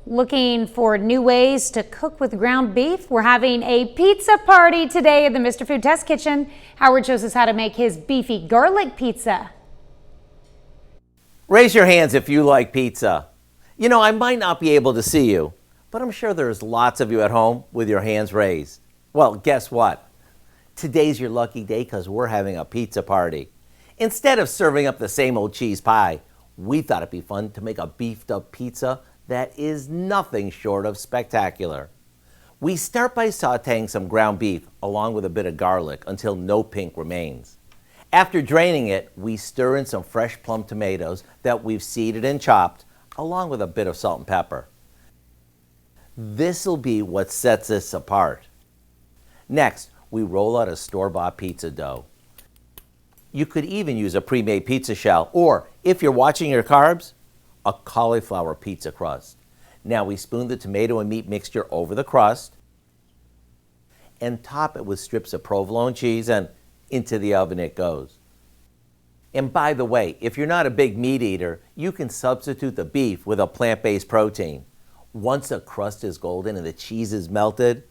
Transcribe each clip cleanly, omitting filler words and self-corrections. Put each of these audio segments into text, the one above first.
Looking for new ways to cook with ground beef? We're having a pizza party today at the Mr. Food Test Kitchen. Howard shows us how to make his beefy garlic pizza. Raise your hands if you like pizza. You know, I might not be able to see you, but I'm sure there's lots of you at home with your hands raised. Well, guess what? Today's your lucky day because we're having a pizza party. Instead of serving up the same old cheese pie, we thought it'd be fun to make a beefed up pizza that is nothing short of spectacular. We start by sauteing some ground beef along with a bit of garlic until no pink remains. After draining it, we stir in some fresh plum tomatoes that we've seeded and chopped, along with a bit of salt and pepper. This'll be what sets us apart. Next, we roll out a store-bought pizza dough. You could even use a pre-made pizza shell, or if you're watching your carbs, a cauliflower pizza crust. Now we spoon the tomato and meat mixture over the crust and top it with strips of provolone cheese, and into the oven it goes. And by the way, if you're not a big meat eater, you can substitute the beef with a plant-based protein. Once the crust is golden and the cheese is melted,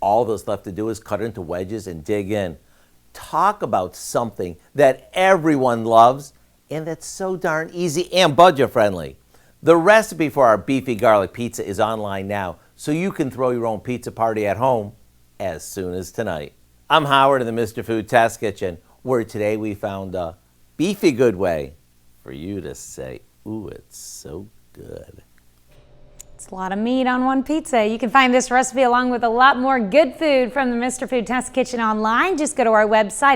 all that's left to do is cut it into wedges and dig in. Talk about something that everyone loves and that's so darn easy and budget friendly. The recipe for our beefy garlic pizza is online now, so you can throw your own pizza party at home as soon as tonight. I'm Howard in the Mr. Food Test Kitchen, where today we found a beefy good way for you to say, ooh, it's so good. It's a lot of meat on one pizza. You can find this recipe along with a lot more good food from the Mr. Food Test Kitchen online. Just go to our website.